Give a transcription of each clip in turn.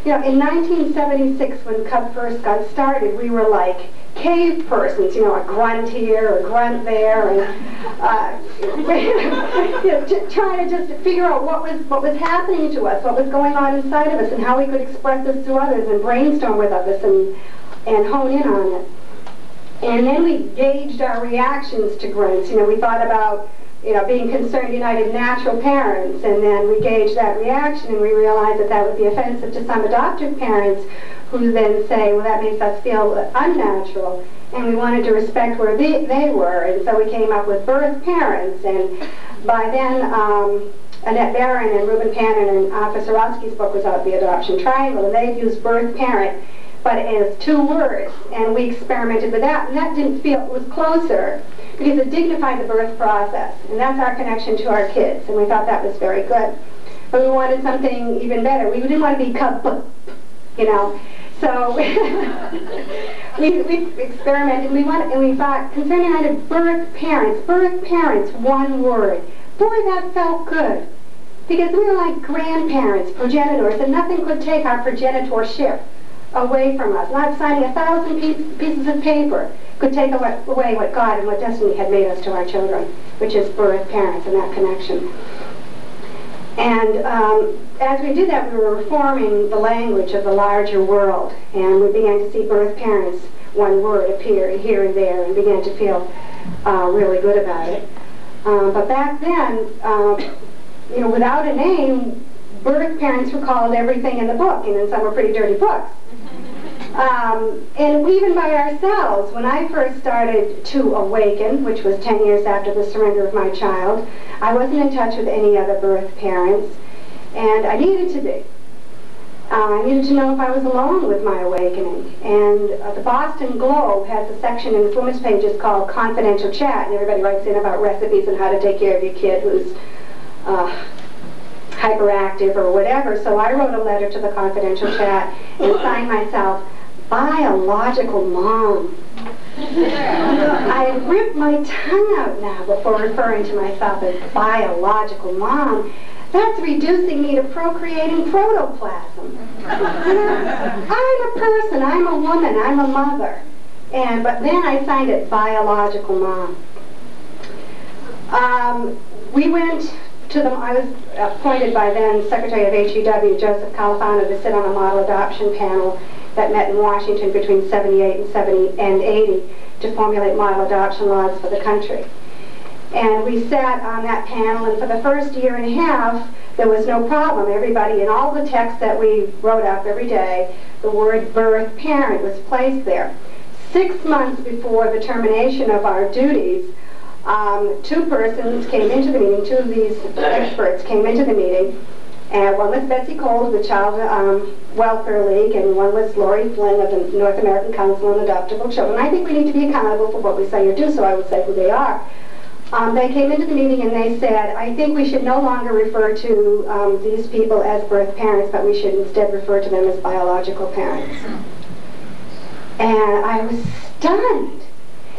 You know, in 1976, when CUB first got started, we were like cave persons, you know, a grunt here, a grunt there, and you know, trying to just figure out what was happening to us, what was going on inside of us, and how we could express this to others, and brainstorm with others, and hone in on it. And then we gauged our reactions to grunts. You know, we thought about, you know, being concerned United Natural Parents, and then we gauged that reaction, and we realized that that would be offensive to some adoptive parents, who then say, well, that makes us feel unnatural, and we wanted to respect where they were, and so we came up with Birthparents, and by then Annette Barron and Reuben Pannon and Arthur Sorowski's book was out, The Adoption Triangle, and they used Birthparent, but as 2 words, and we experimented with that, and that didn't feel, it was closer, because it dignified the birth process, and that's our connection to our kids, and we thought that was very good. But we wanted something even better. We didn't want to be CUB, you know. So we experimented, and we thought, Concerned United Birthparents, 1 word. Boy, that felt good, because we were like grandparents, progenitors, and nothing could take our progenitorship away from us. Not signing 1,000 pieces of paper could take away what God and what destiny had made us to our children, which is Birthparents and that connection. And as we did that, we were reforming the language of the larger world, and we began to see Birthparents, 1 word, appear here and there, and began to feel really good about it. But back then, you know, without a name, Birthparents were called everything in the book, and then some were pretty dirty books. And even by ourselves, when I first started to awaken, which was 10 years after the surrender of my child, I wasn't in touch with any other birth parents, and I needed to be. I needed to know if I was alone with my awakening. And the Boston Globe has a section in its women's pages called Confidential Chat, and everybody writes in about recipes and how to take care of your kid who's hyperactive or whatever. So I wrote a letter to the Confidential Chat and signed myself, Biological Mom. I ripped my tongue out now before referring to myself as biological mom. That's reducing me to procreating protoplasm. I'm a person, I'm a woman, I'm a mother. But then I signed it biological mom. We went to them. I was appointed by then Secretary of HEW, Joseph Califano, to sit on a model adoption panel that met in Washington between 78 and 80 to formulate model adoption laws for the country. And we sat on that panel, and for the first year and a half, there was no problem. Everybody, in all the texts that we wrote up every day, the word birth parent was placed there. 6 months before the termination of our duties, 2 persons came into the meeting, 2 of these experts came into the meeting, and one was Betsy Cole of the Child Welfare League, and one was Lori Flynn of the North American Council on Adoptable Children. I think we need to be accountable for what we say or do, so I would say who they are. They came into the meeting and they said, I think we should no longer refer to these people as birth parents, but we should instead refer to them as biological parents. And I was stunned.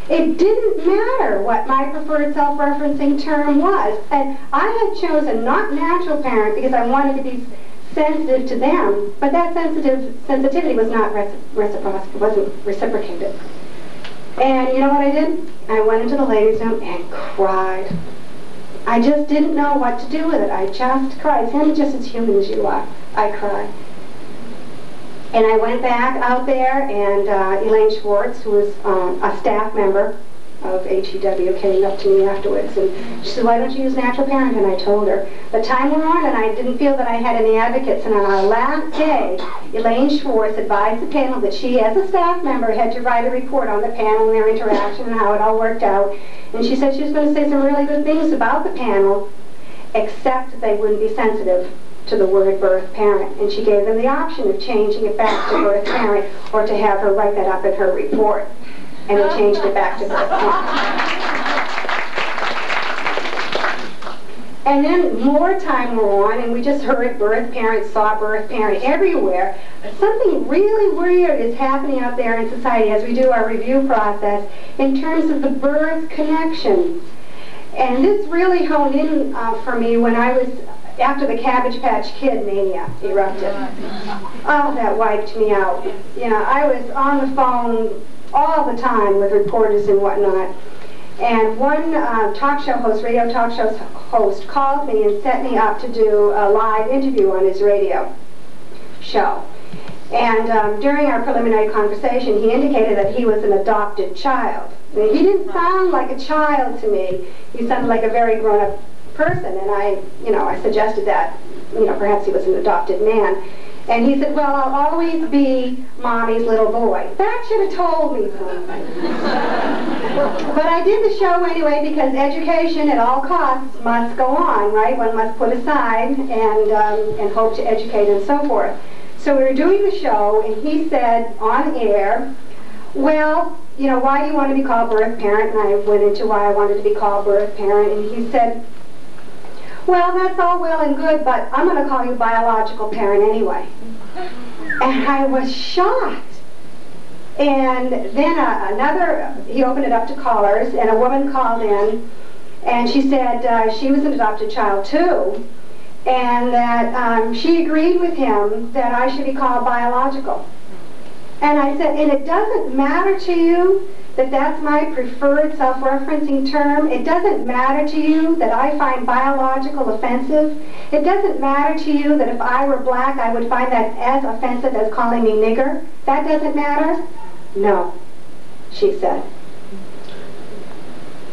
It didn't matter what my preferred self-referencing term was. And I had chosen not natural parent because I wanted to be sensitive to them, but that sensitivity was not wasn't reciprocated. And you know what I did? I went into the ladies' room and cried. I just didn't know what to do with it. I just cried. I'm just as human as you are. I cried. And I went back out there, and Elaine Schwartz, who was a staff member of HEW, came up to me afterwards, and she said, why don't you use natural parent? And I told her. But time wore on, and I didn't feel that I had any advocates, and on our last day, Elaine Schwartz advised the panel that she, as a staff member, had to write a report on the panel and their interaction and how it all worked out. And she said she was going to say some really good things about the panel, except that they wouldn't be sensitive to the word birth parent. And she gave them the option of changing it back to birth parent, or to have her write that up in her report. And they changed it back to birth parent. And then more time wore on, and we just heard birth parent, saw birth parent everywhere. Something really weird is happening out there in society as we do our review process in terms of the birth connections. And this really honed in for me when I was after the Cabbage Patch Kid mania erupted. Oh, that wiped me out. You know, I was on the phone all the time with reporters and whatnot. And one talk show host, radio talk show host, called me and set me up to do a live interview on his radio show. And during our preliminary conversation, he indicated that he was an adopted child. I mean, he didn't sound like a child to me. He sounded like a very grown-up person, and I suggested that, perhaps he was an adopted man. And he said, well, I'll always be Mommy's little boy. That should have told me something. But I did the show anyway because education at all costs must go on, right? One must put aside and hope to educate and so forth. So we were doing the show, and he said on air, well, why do you want to be called birth parent? And I went into why I wanted to be called birth parent, and he said, well, that's all well and good, but I'm going to call you biological parent anyway. And I was shocked. And then he opened it up to callers, and a woman called in, and she said she was an adopted child too, and that she agreed with him that I should be called biological. And I said, and it doesn't matter to you that that's my preferred self-referencing term? It doesn't matter to you that I find biological offensive? It doesn't matter to you that if I were black I would find that as offensive as calling me nigger? That doesn't matter? No, she said.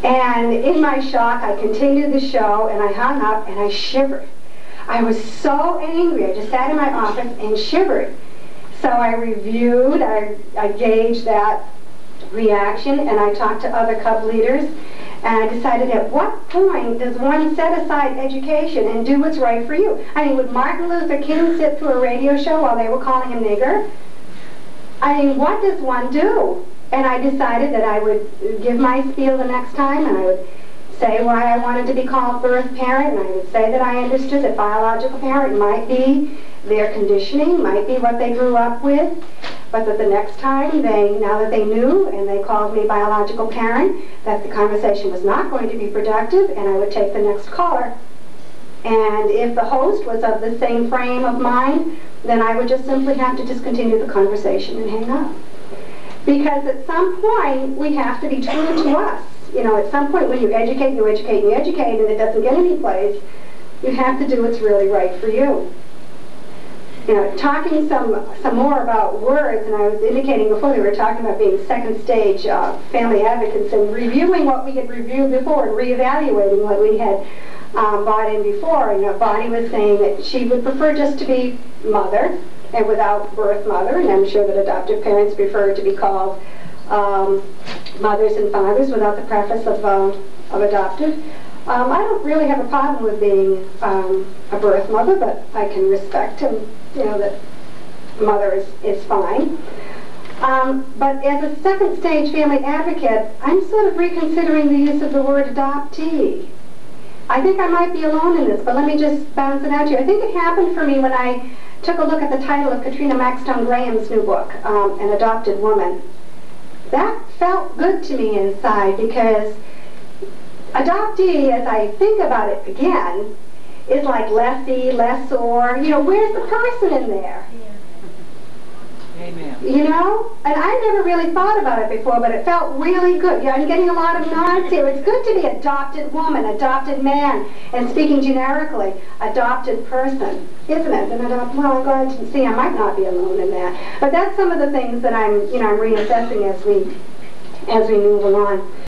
And in my shock I continued the show, and I hung up and I shivered. I was so angry. I just sat in my office and shivered. So I reviewed, I gauged that reaction, and I talked to other CUB leaders, and I decided at what point does one set aside education and do what's right for you? I mean, would Martin Luther King sit through a radio show while they were calling him nigger? I mean, what does one do? And I decided that I would give my spiel the next time, and I would say why I wanted to be called birth parent, and I would say that I understood that biological parent might be their conditioning, might be what they grew up with, but that the next time now that they knew and they called me biological parent, that the conversation was not going to be productive, and I would take the next caller. And if the host was of the same frame of mind, then I would just simply have to discontinue the conversation and hang up. Because at some point, we have to be true to us. At some point when you educate, and it doesn't get any place, you have to do what's really right for you. Talking some more about words, and I was indicating before we were talking about being second stage family advocates and reviewing what we had reviewed before and reevaluating what we had bought in before. Bonnie was saying that she would prefer just to be mother and without birth mother, and I'm sure that adoptive parents prefer to be called mothers and fathers without the preface of adoptive. I don't really have a problem with being a birth mother, but I can respect that mother is fine. But as a second stage family advocate, I'm sort of reconsidering the use of the word adoptee. I think I might be alone in this, but let me just bounce it out to you. I think it happened for me when I took a look at the title of Katrina Maxstone Graham's new book, An Adopted Woman. That felt good to me inside, because adoptee, as I think about it again, is like lessee, lessor. Where's the person in there? Amen. And I never really thought about it before, but it felt really good. I'm getting a lot of nods here. It's good to be adopted woman, adopted man, and speaking generically, adopted person, isn't it? Well, I'm glad to see I might not be alone in that. But that's some of the things that I'm reassessing as we move along.